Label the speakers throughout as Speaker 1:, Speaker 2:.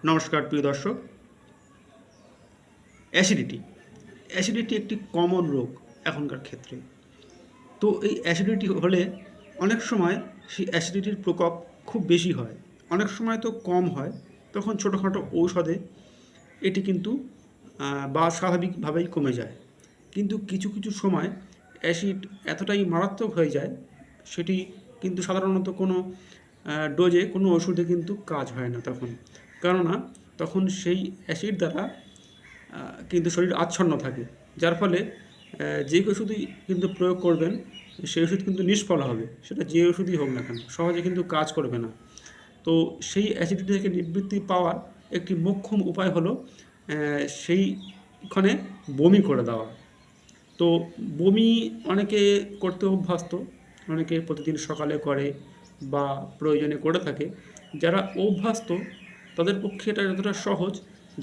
Speaker 1: নমস্কার প্রিয় দর্শক। অ্যাসিডিটি অ্যাসিডিটি একটি কমন রোগ এখনকার ক্ষেত্রে। তো এই অ্যাসিডিটি হলে অনেক সময় সেই অ্যাসিডিটির প্রকোপ খুব বেশি হয়, অনেক সময় তো কম হয়। তখন ছোটোখাটো ঔষধে এটি কিন্তু বা স্বাভাবিকভাবেই কমে যায়। কিন্তু কিছু কিছু সময় অ্যাসিড এতটাই মারাত্মক হয়ে যায়, সেটি কিন্তু সাধারণত কোনো ডোজে কোনো ওষুধে কিন্তু কাজ হয় না তখন। কেননা তখন সেই অ্যাসিড দ্বারা কিন্তু শরীর আচ্ছন্ন থাকে, যার ফলে যে ওষুধই কিন্তু প্রয়োগ করবেন সেই ওষুধ কিন্তু নিষ্ফল হবে। সেটা যে ওষুধই হোক না কেন, সহজে কিন্তু কাজ করবে না। তো সেই অ্যাসিডিটি থেকে নিবৃত্তি পাওয়ার একটি মোক্ষম উপায় হলো সেইখানে বমি করে দেওয়া। তো বমি অনেকে করতে অভ্যস্ত, অনেকে প্রতিদিন সকালে করে বা প্রয়োজনে করে থাকে। যারা অভ্যস্ত তাদের পক্ষে এটা যতটা সহজ,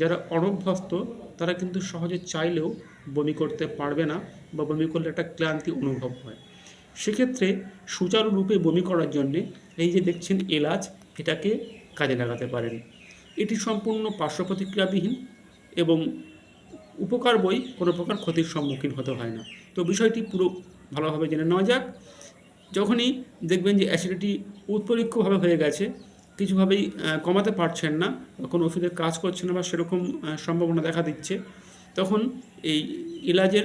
Speaker 1: যারা অনভ্যস্ত তারা কিন্তু সহজে চাইলেও বমি করতে পারবে না, বা বমি করলে একটা ক্লান্তি অনুভব হয়। সেক্ষেত্রে সুচারুরূপে বমি করার জন্যে এই যে দেখছেন এলাচ, এটাকে কাজে লাগাতে পারেন। এটি সম্পূর্ণ পার্শ্ব প্রতিক্রিয়াবিহীন এবং উপকার বই কোনো প্রকার ক্ষতির সম্মুখীন হতে হয় না। তো বিষয়টি পুরো ভালোভাবে জেনে নেওয়া যাক। যখনই দেখবেন যে অ্যাসিডিটি উৎপরীক্ষভাবে হয়ে গেছে, কিছুভাবেই কমাতে পারছেন না, বা কোনো ওষুধের কাজ করছে না, বা সেরকম সম্ভাবনা দেখা দিচ্ছে, তখন এই এলাচের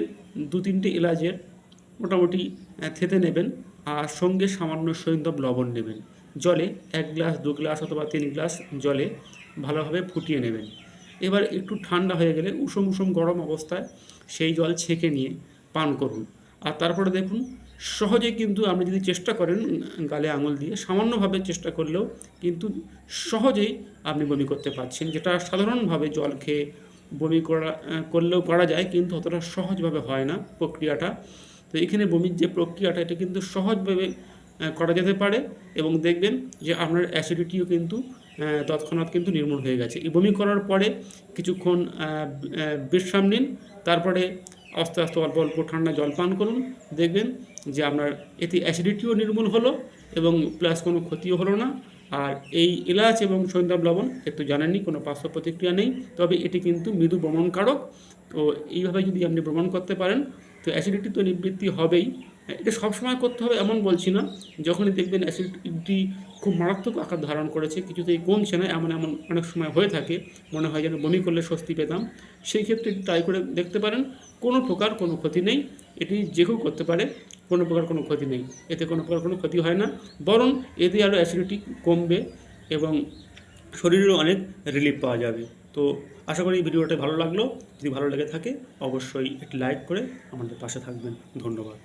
Speaker 1: 2-3টে এলাচের মোটামুটি থেঁতে নেবেন, আর সঙ্গে সামান্য সৈন্দব লবণ নেবেন। জলে 1 গ্লাস 2 গ্লাস অথবা 3 গ্লাস জলে ভালোভাবে ফুটিয়ে নেবেন। এবার একটু ঠান্ডা হয়ে গেলে উষম উষম গরম অবস্থায় সেই জল ছেঁকে নিয়ে পান করুন। আর তারপরে দেখুন, সহজে কিন্তু আপনি যদি চেষ্টা করেন গালে আঙুল দিয়ে সামান্যভাবে চেষ্টা করলেও কিন্তু সহজেই আপনি বমি করতে পারছেন, যেটা সাধারণভাবে জল খেয়ে বমি করলেও করা যায়, কিন্তু অতটা সহজভাবে হয় না প্রক্রিয়াটা। তো এখানে বমির যে প্রক্রিয়াটা, এটা কিন্তু সহজভাবে করা যেতে পারে, এবং দেখবেন যে আপনার অ্যাসিডিটিও কিন্তু তৎক্ষণাৎ কিন্তু নির্মূল হয়ে গেছে। এই বমি করার পরে কিছুক্ষণ বিশ্রাম নিন, তারপরে আস্তে আস্তে অল্প অল্প ঠান্ডা জল পান করুন। দেখবেন যে আপনার এতে অ্যাসিডিটিও নির্মূল হলো এবং প্লাস কোনো ক্ষতিও হলো না। আর এই এলাচ এবং সৈন্দব লবণ একটু জানেননি, কোনো পার্শ্ব প্রতিক্রিয়া নেই, তবে এটি কিন্তু মৃদু বমনকারক। তো এইভাবে যদি আপনি ভ্রমণ করতে পারেন, তো অ্যাসিডিটি তো নিবৃত্তি হবেই। এটা সবসময় করতে হবে এমন বলছি না। যখনই দেখবেন অ্যাসিডিটি খুব মারাত্মক আকার ধারণ করেছে, কিছুতেই কমছে না, এমন এমন অনেক সময় হয়ে থাকে, মনে হয় যেন বমি করলে স্বস্তি পেতাম, সেই ক্ষেত্রে ট্রাই করে দেখতে পারেন। কোনো প্রকার কোনো ক্ষতি নেই, এটি যে কেউ করতে পারে, কোনো প্রকার কোনো ক্ষতি নেই, এতে কোনো প্রকার কোনো ক্ষতি হয় না, বরং এতে আরও অ্যাসিডিটি কমবে এবং শরীরেরও অনেক রিলিফ পাওয়া যাবে। তো আশা করি ভিডিওটা ভালো লাগলো। যদি ভালো লেগে থাকে অবশ্যই একটি লাইক করে আমাদের পাশে থাকবেন। ধন্যবাদ।